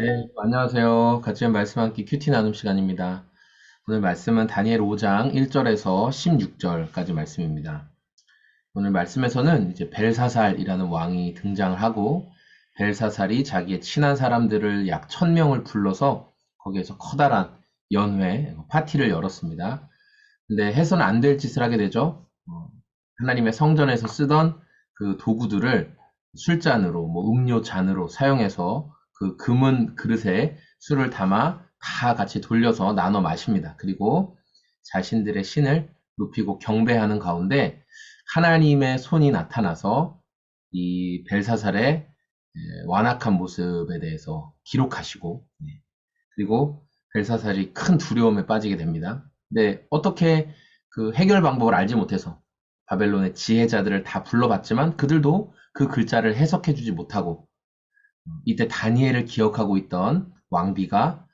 네, 안녕하세요. 같이 말씀 함께 큐티 나눔 시간입니다. 오늘 말씀은 다니엘 5장 1절에서 16절까지 말씀입니다. 오늘 말씀에서는 이제 벨사살이라는 왕이 등장을 하고 벨사살이 자기의 친한 사람들을 약 1000명을 불러서 거기에서 커다란 연회, 파티를 열었습니다. 근데 해서는 안 될 짓을 하게 되죠. 하나님의 성전에서 쓰던 그 도구들을 술잔으로, 음료 잔으로 사용해서 그 금은 그릇에 술을 담아 다 같이 돌려서 나눠 마십니다. 그리고 자신들의 신을 높이고 경배하는 가운데 하나님의 손이 나타나서 이 벨사살의 완악한 모습에 대해서 기록하시고, 그리고 벨사살이 큰 두려움에 빠지게 됩니다. 근데 어떻게 그 해결 방법을 알지 못해서 바벨론의 지혜자들을 다 불러봤지만 그들도 그 글자를 해석해주지 못하고, 이때 다니엘을 기억하고 있던 왕비가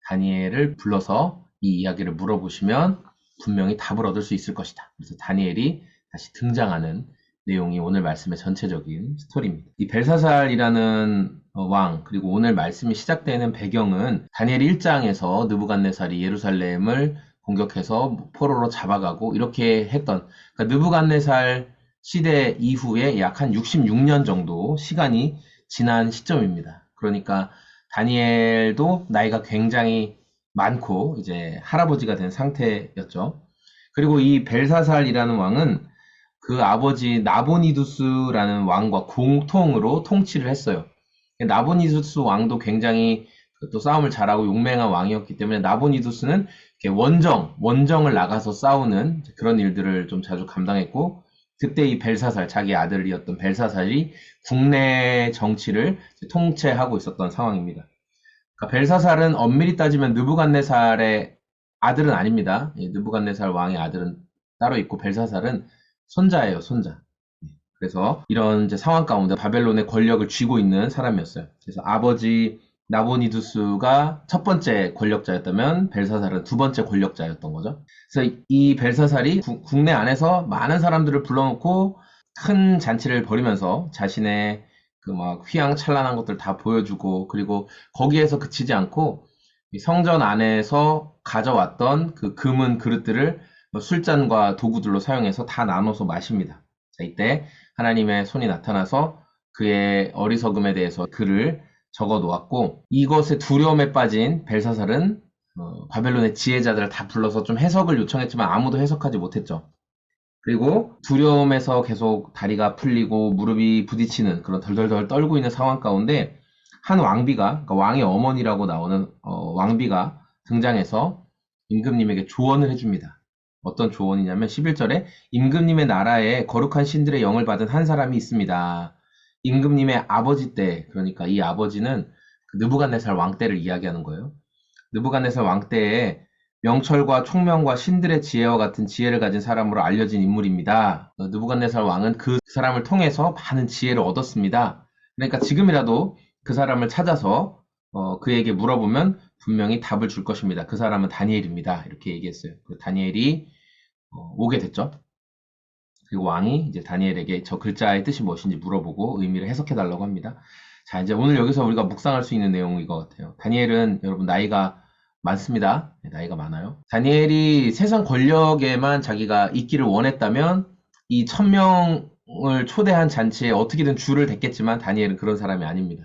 다니엘을 불러서 이 이야기를 물어보시면 분명히 답을 얻을 수 있을 것이다. 그래서 다니엘이 다시 등장하는 내용이 오늘 말씀의 전체적인 스토리입니다. 이 벨사살이라는 왕, 그리고 오늘 말씀이 시작되는 배경은 다니엘 1장에서 느부갓네살이 예루살렘을 공격해서 포로로 잡아가고 이렇게 했던, 그러니까 느부갓네살 시대 이후에 약 한 66년 정도 시간이 지난 시점입니다. 그러니까 다니엘도 나이가 굉장히 많고 이제 할아버지가 된 상태였죠. 그리고 이 벨사살이라는 왕은 그 아버지 나보니두스라는 왕과 공통으로 통치를 했어요. 나보니두스 왕도 굉장히 또 싸움을 잘하고 용맹한 왕이었기 때문에 나보니두스는 원정을 나가서 싸우는 그런 일들을 좀 자주 감당했고, 그때 이 벨사살, 자기 아들이었던 벨사살이 국내 정치를 통치하고 있었던 상황입니다. 그러니까 벨사살은 엄밀히 따지면 느부갓네살의 아들은 아닙니다. 느부갓네살 왕의 아들은 따로 있고 벨사살은 손자예요, 손자. 그래서 이런 이제 상황 가운데 바벨론의 권력을 쥐고 있는 사람이었어요. 그래서 아버지 나보니두스가 첫 번째 권력자였다면 벨사살은 두 번째 권력자였던 거죠. 그래서 이 벨사살이 국내 안에서 많은 사람들을 불러놓고 큰 잔치를 벌이면서 자신의 그 막 휘황찬란한 것들 다 보여주고, 그리고 거기에서 그치지 않고 성전 안에서 가져왔던 그 금은 그릇들을 술잔과 도구들로 사용해서 다 나눠서 마십니다. 자, 이때 하나님의 손이 나타나서 그의 어리석음에 대해서 글을 적어 놓았고, 이것의 두려움에 빠진 벨사살은 바벨론의 지혜자들을 다 불러서 좀 해석을 요청했지만 아무도 해석하지 못했죠. 그리고 두려움에서 계속 다리가 풀리고 무릎이 부딪히는 그런 덜덜덜 떨고 있는 상황 가운데 한 왕비가, 그러니까 왕의 어머니라고 나오는 왕비가 등장해서 임금님에게 조언을 해줍니다. 어떤 조언이냐면 11절에 임금님의 나라에 거룩한 신들의 영을 받은 한 사람이 있습니다. 임금님의 아버지 때, 그러니까 이 아버지는 그 느부갓네살 왕 때를 이야기하는 거예요. 느부갓네살 왕 때에 명철과 총명과 신들의 지혜와 같은 지혜를 가진 사람으로 알려진 인물입니다. 느부갓네살 왕은 그 사람을 통해서 많은 지혜를 얻었습니다. 그러니까 지금이라도 그 사람을 찾아서 그에게 물어보면 분명히 답을 줄 것입니다. 그 사람은 다니엘입니다. 이렇게 얘기했어요. 다니엘이 오게 됐죠. 그리고 왕이 이제 다니엘에게 저 글자의 뜻이 무엇인지 물어보고 의미를 해석해 달라고 합니다. 자, 이제 오늘 여기서 우리가 묵상할 수 있는 내용인 것 같아요. 다니엘은 여러분 나이가 많습니다. 네, 나이가 많아요. 다니엘이 세상 권력에만 자기가 있기를 원했다면 이 1000명을 초대한 잔치에 어떻게든 줄을 댔겠지만 다니엘은 그런 사람이 아닙니다.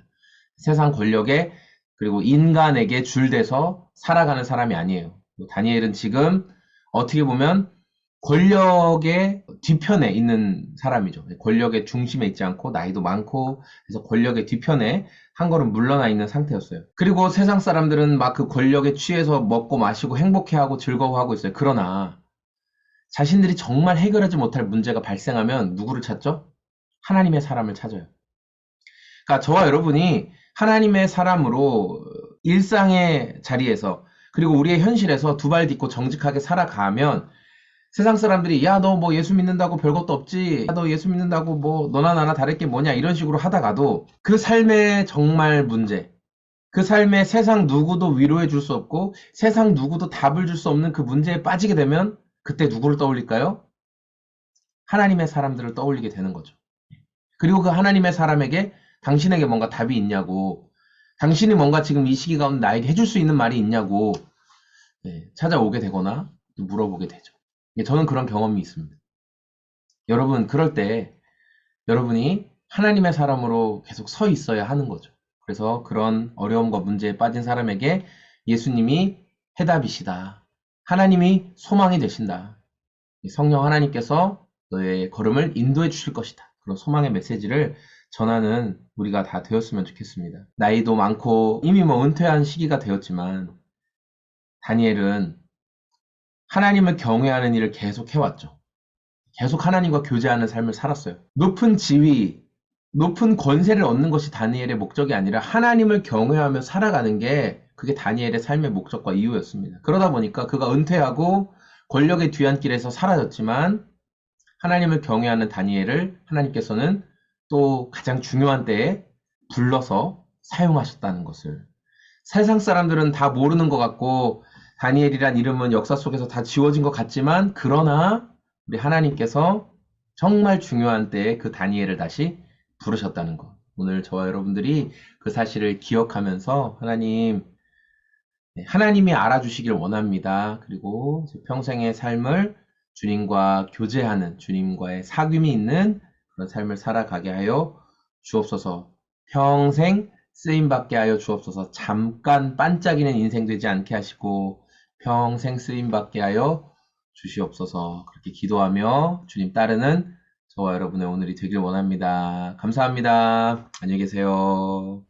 세상 권력에 그리고 인간에게 줄대서 살아가는 사람이 아니에요. 다니엘은 지금 어떻게 보면 권력의 뒤편에 있는 사람이죠. 권력의 중심에 있지 않고 나이도 많고 그래서 권력의 뒤편에 한 걸음 물러나 있는 상태였어요. 그리고 세상 사람들은 막 그 권력에 취해서 먹고 마시고 행복해하고 즐거워하고 있어요. 그러나 자신들이 정말 해결하지 못할 문제가 발생하면 누구를 찾죠? 하나님의 사람을 찾아요. 그러니까 저와 여러분이 하나님의 사람으로 일상의 자리에서 그리고 우리의 현실에서 두 발 딛고 정직하게 살아가면 세상 사람들이 야, 너 뭐 예수 믿는다고 별것도 없지. 야, 너 예수 믿는다고 뭐 너나 나나 다를 게 뭐냐 이런 식으로 하다가도 그 삶의 정말 문제, 그 삶에 세상 누구도 위로해 줄 수 없고 세상 누구도 답을 줄 수 없는 그 문제에 빠지게 되면 그때 누구를 떠올릴까요? 하나님의 사람들을 떠올리게 되는 거죠. 그리고 그 하나님의 사람에게 당신에게 뭔가 답이 있냐고, 당신이 뭔가 지금 이 시기 가운데 나에게 해줄 수 있는 말이 있냐고 찾아오게 되거나 또 물어보게 되죠. 저는 그런 경험이 있습니다. 여러분, 그럴 때 여러분이 하나님의 사람으로 계속 서 있어야 하는 거죠. 그래서 그런 어려움과 문제에 빠진 사람에게 예수님이 해답이시다. 하나님이 소망이 되신다. 성령 하나님께서 너의 걸음을 인도해 주실 것이다. 그런 소망의 메시지를 전하는 우리가 다 되었으면 좋겠습니다. 나이도 많고 이미 은퇴한 시기가 되었지만 다니엘은 하나님을 경외하는 일을 계속 해왔죠. 계속 하나님과 교제하는 삶을 살았어요. 높은 지위, 높은 권세를 얻는 것이 다니엘의 목적이 아니라 하나님을 경외하며 살아가는 게 그게 다니엘의 삶의 목적과 이유였습니다. 그러다 보니까 그가 은퇴하고 권력의 뒤안길에서 사라졌지만 하나님을 경외하는 다니엘을 하나님께서는 또 가장 중요한 때에 불러서 사용하셨다는 것을 세상 사람들은 다 모르는 것 같고 다니엘이란 이름은 역사 속에서 다 지워진 것 같지만 그러나 우리 하나님께서 정말 중요한 때에 그 다니엘을 다시 부르셨다는 것. 오늘 저와 여러분들이 그 사실을 기억하면서 하나님이 알아주시길 원합니다. 그리고 평생의 삶을 주님과 교제하는, 주님과의 사귐이 있는 그런 삶을 살아가게 하여 주옵소서. 평생 쓰임받게 하여 주옵소서. 잠깐 반짝이는 인생 되지 않게 하시고 평생 쓰임받게 하여 주시옵소서. 그렇게 기도하며 주님 따르는 저와 여러분의 오늘이 되길 원합니다. 감사합니다. 안녕히 계세요.